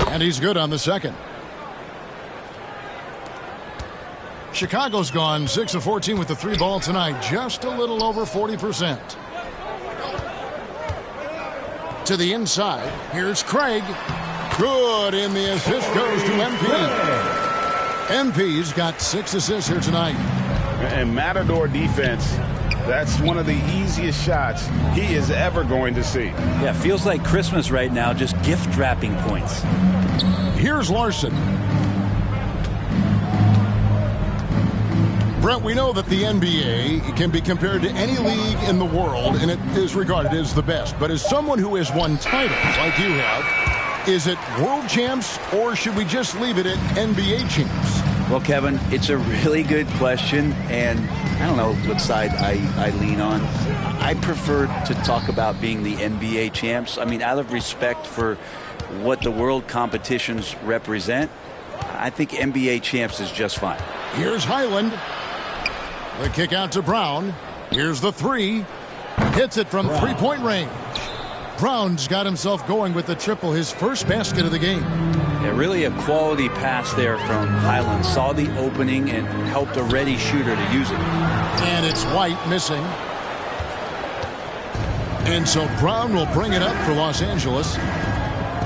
And he's good on the second. Chicago's gone 6 of 14 with the three ball tonight. Just a little over 40%. To the inside. Here's Craig. Good, and the assist goes to MP. MP's got 6 assists here tonight. And Matador defense, that's one of the easiest shots he is ever going to see. Yeah, feels like Christmas right now, just gift wrapping points. Here's Larson. Brent, we know that the NBA can be compared to any league in the world, and it is regarded as the best. But as someone who has won titles like you have, is it world champs, or should we just leave it at NBA champs? Well, Kevin, it's a really good question, and I don't know what side I lean on. I prefer to talk about being the NBA champs. I mean, out of respect for what the world competitions represent, I think NBA champs is just fine. Here's Highland. The kick out to Brown. Here's the three. Hits it from three-point range. Brown's got himself going with the triple, his first basket of the game. Yeah, really a quality pass there from Highland. Saw the opening and helped a ready shooter to use it. And it's White missing. And so Brown will bring it up for Los Angeles.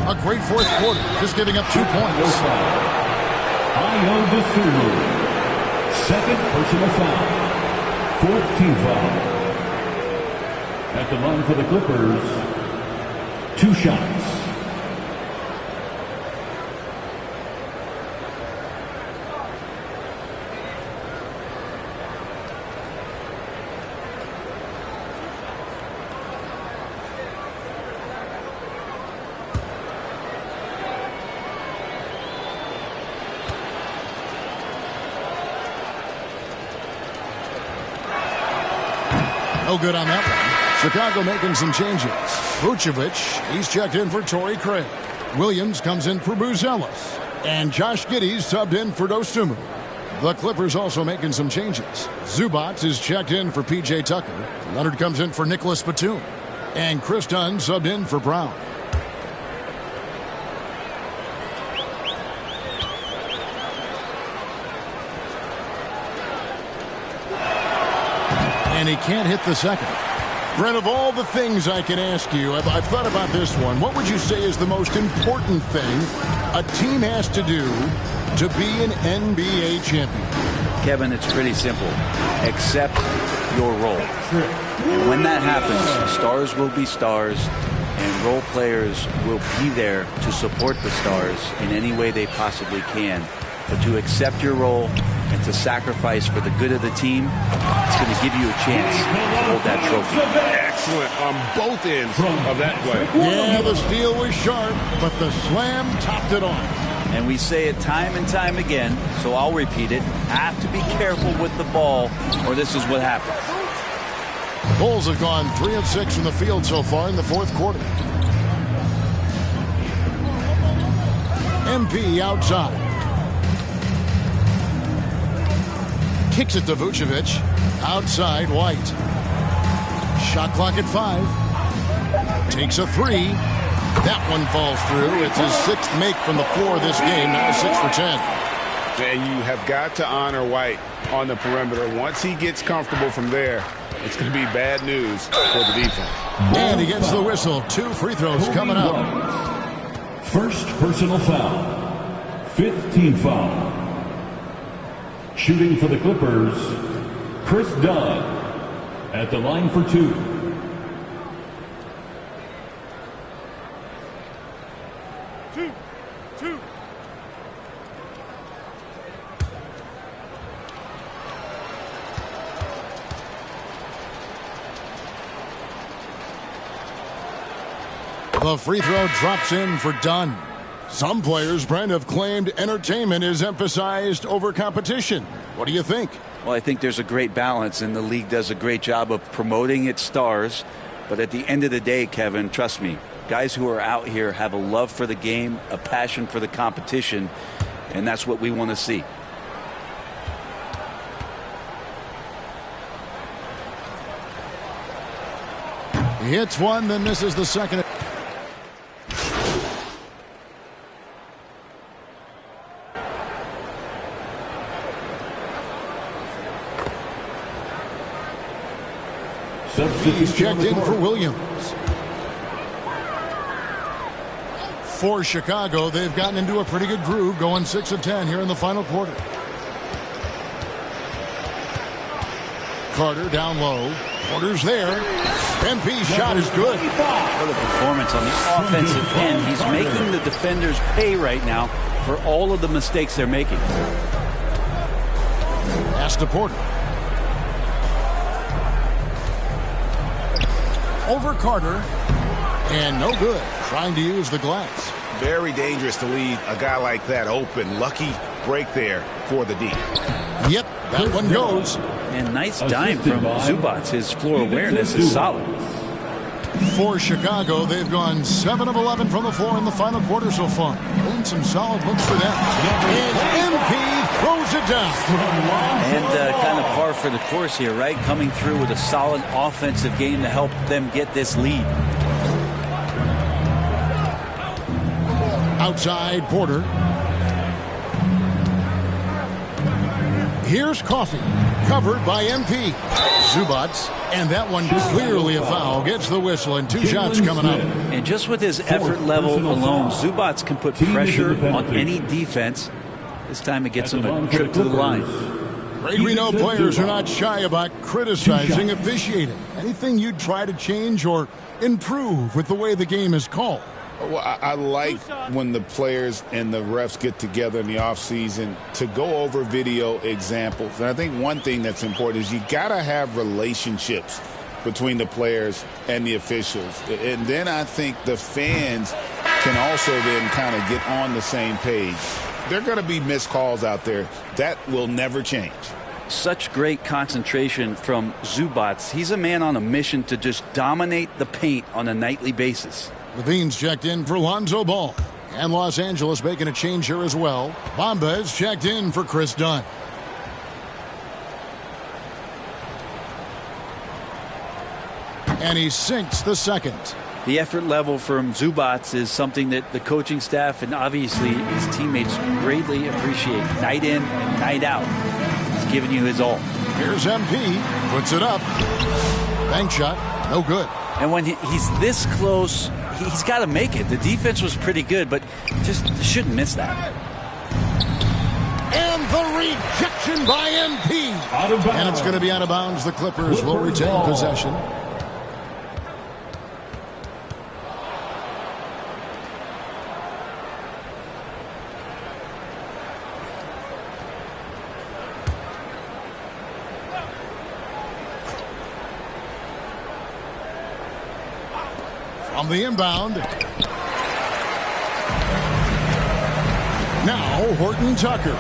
A great fourth quarter, just giving up 2 points. Second personal foul. Fourth team foul. At the line for the Clippers, 2 shots. No good on that one. Chicago making some changes. Vucevic, he's checked in for Torrey Craig. Williams comes in for Buzelis. And Josh Giddey's subbed in for Dosunmu. The Clippers also making some changes. Zubac is checked in for P.J. Tucker. Leonard comes in for Nicholas Batum. And Chris Dunn subbed in for Brown. And he can't hit the second. Brent, of all the things I can ask you, I've thought about this one. What would you say is the most important thing a team has to do to be an NBA champion? Kevin, it's pretty simple. Accept your role. And when that happens, stars will be stars, and role players will be there to support the stars in any way they possibly can. But to accept your role and to sacrifice for the good of the team, it's going to give you a chance to hold that trophy. Excellent on both ends of that play. Yeah, the steal was sharp, but the slam topped it off. And we say it time and time again, so I'll repeat it. Have to be careful with the ball, or this is what happens. Bulls have gone 3 of 6 from the field so far in the fourth quarter. MP outside. Kicks it to Vucevic. Outside, White. Shot clock at 5. Takes a 3. That one falls through. It's his 6th make from the floor this game. Now 6 for 10. And you have got to honor White on the perimeter. Once he gets comfortable from there, it's going to be bad news for the defense. And he gets the whistle. 2 free throws coming up. First personal foul. 5th team foul. Shooting for the Clippers, Chris Dunn at the line for 2. The free throw drops in for Dunn. Some players, Brent, have claimed entertainment is emphasized over competition. What do you think? Well, I think there's a great balance, and the league does a great job of promoting its stars. But at the end of the day, Kevin, trust me, guys who are out here have a love for the game, a passion for the competition, and that's what we want to see. He hits one, then misses the second. He's checked in for Williams. For Chicago, they've gotten into a pretty good groove, going 6 of 10 here in the final quarter. Carter down low. Porter's there. MP's shot is good. What a performance on the offensive end. He's making the defenders pay right now for all of the mistakes they're making. Pass to Porter. Over Carter, and no good. Trying to use the glass. Very dangerous to leave a guy like that open. Lucky break there for the D. Yep, that one goes. And nice dime from Zubac. His floor awareness is solid. For Chicago, they've gone 7 of 11 from the floor in the final quarter so far. And some solid looks for them. And MP throws it down. And kind of par for the course here, right? Coming through with a solid offensive game to help them get this lead. Outside, Porter. Here's Coffey, covered by MP. Zubac, and that one clearly a foul. Gets the whistle, and 2 shots coming up. And just with his effort level alone, Zubac can put pressure on any defense. This time it gets him a trip to the line. Greg, we know players are not shy about criticizing officiating. Anything you'd try to change or improve with the way the game is called? Well, I like when the players and the refs get together in the offseason to go over video examples. And I think one thing that's important is you got to have relationships between the players and the officials. And then I think the fans can also then kind of get on the same page. There are going to be missed calls out there. That will never change. Such great concentration from Zubac. He's a man on a mission to just dominate the paint on a nightly basis. Levine's checked in for Lonzo Ball. And Los Angeles making a change here as well. Bamba is checked in for Chris Dunn. And he sinks the second. The effort level from Zubac is something that the coaching staff and obviously his teammates greatly appreciate. Night in and night out. He's giving you his all. Here's MP. Puts it up. Bank shot. No good. And when he's this close, he's got to make it. The defense was pretty good, but just shouldn't miss that. And the rejection by MP. And it's going to be out of bounds. The Clippers will retain possession. On the inbound. Now Horton Tucker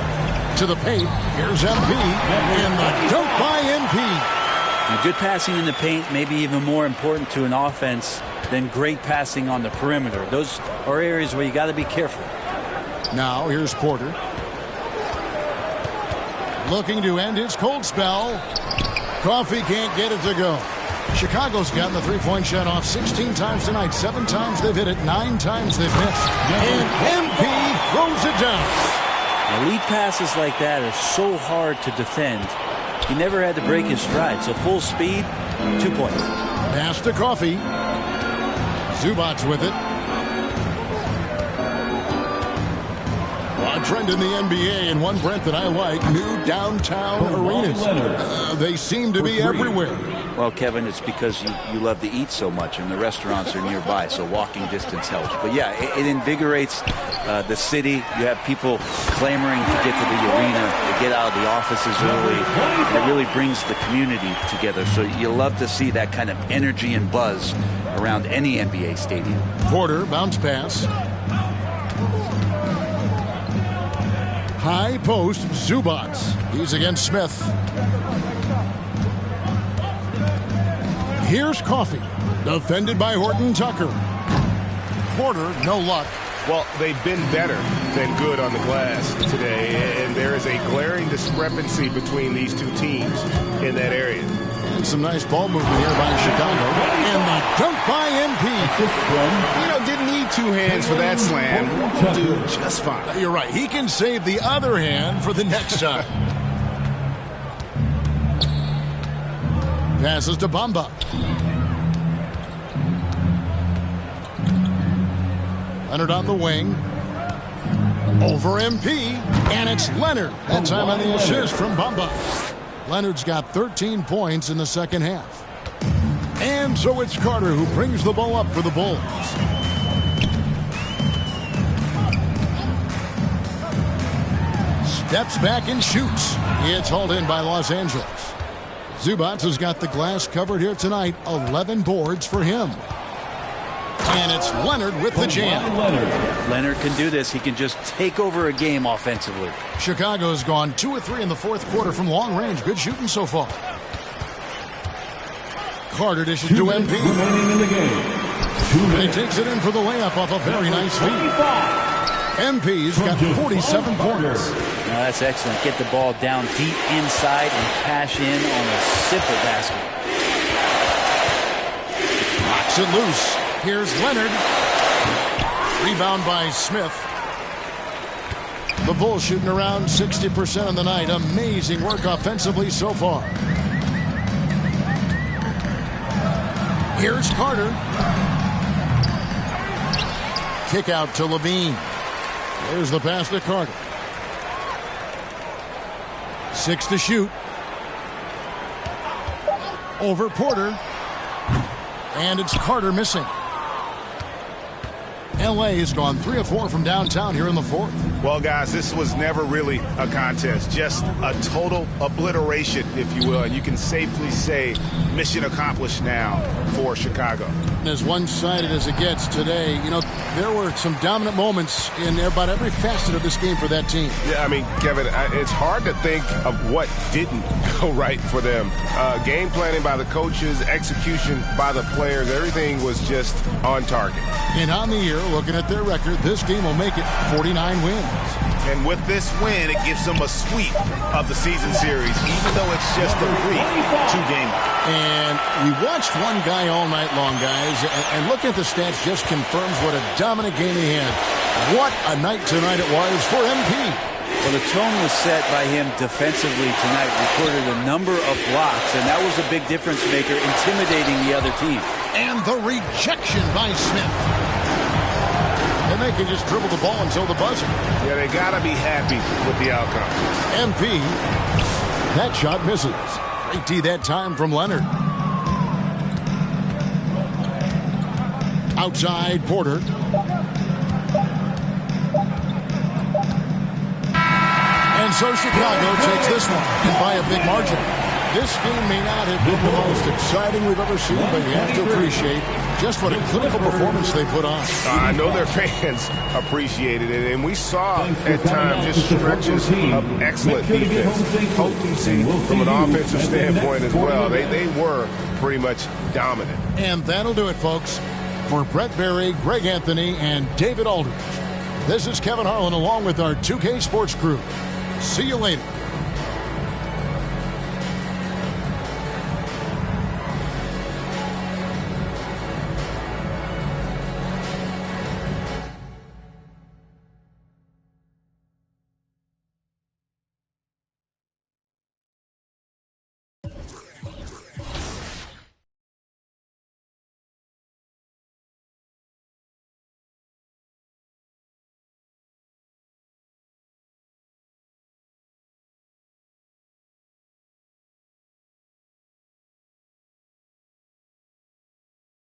to the paint. Here's MP. And the dunk by MP. Now, good passing in the paint may be even more important to an offense than great passing on the perimeter. Those are areas where you got to be careful. Now here's Porter. Looking to end his cold spell. Coffee can't get it to go. Chicago's gotten the three-point shot off 16 times tonight. 7 times they've hit it. 9 times they've missed. And MP throws it down. Now, lead passes like that are so hard to defend. He never had to break his stride. So full speed, 2 points. Pass to Coffee. Zubac with it. A trend in the NBA, and one, Brent, that I like, new downtown arenas. They seem to be everywhere. Well, Kevin, it's because you love to eat so much and the restaurants are nearby, so walking distance helps. But yeah, it invigorates the city. You have people clamoring to get to the arena, to get out of the offices early. And it really brings the community together. So you love to see that kind of energy and buzz around any NBA stadium. Porter, bounce pass. High post, Zubac. He's against Smith. Here's Coffee, defended by Horton Tucker. Porter, no luck. Well, they've been better than good on the glass today, and there is a glaring discrepancy between these two teams in that area. And some nice ball movement here by Chicago. And the dunk by MP. You know, didn't need 2 hands for that slam. Will do just fine. You're right. He can save the other hand for the next time. Passes to Bamba. Leonard on the wing. Over MP. And it's Leonard. That time on the assist from Bamba. Leonard's got 13 points in the second half. And so it's Carter who brings the ball up for the Bulls. Steps back and shoots. It's hauled in by Los Angeles. Zubac has got the glass covered here tonight. 11 boards for him. And it's Leonard with the jam. Leonard can do this. He can just take over a game offensively. Chicago's gone 2 of 3 in the fourth quarter from long range. Good shooting so far. Carter dishes to MP. And he takes it in for the layup off a very nice feed. MP's got 47 points. Now that's excellent. Get the ball down deep inside and cash in on a simple basket. Knocks it loose. Here's Leonard. Rebound by Smith. The Bulls shooting around 60% on the night. Amazing work offensively so far. Here's Carter. Kick out to Levine. There's the pass to Carter. 6 to shoot. Over Porter. And it's Carter missing. L.A. has gone 3 of 4 from downtown here in the fourth. Well, guys, this was never really a contest, just a total obliteration, if you will. And you can safely say mission accomplished now for Chicago. As one-sided as it gets today, you know, there were some dominant moments in about every facet of this game for that team. Yeah, I mean, Kevin, it's hard to think of what didn't go right for them. Game planning by the coaches, execution by the players, everything was just on target. And on the year, looking at their record, this game will make it 49 wins. And with this win, it gives them a sweep of the season series, even though it's just a brief 2-game. And we watched one guy all night long, guys, and looking at the stats just confirms what a dominant game he had. What a night tonight it was for MP. Well, the tone was set by him defensively tonight. Recorded a number of blocks, and that was a big difference maker, intimidating the other team. And the rejection by Smith. And they can just dribble the ball until the buzzer. Yeah, they got to be happy with the outcome. MP, that shot misses. Great D that time from Leonard. Outside, Porter. And so Chicago takes this one by a big margin. This game may not have been the most exciting we've ever seen, but you have to appreciate just what a clinical performance they put on. I know their fans appreciated it, and we saw at times just stretches of excellent defense, potency from an offensive standpoint as well. They were pretty much dominant. And that'll do it, folks. For Brett Berry, Greg Anthony, and David Aldridge, this is Kevin Harlan along with our 2K Sports crew. See you later.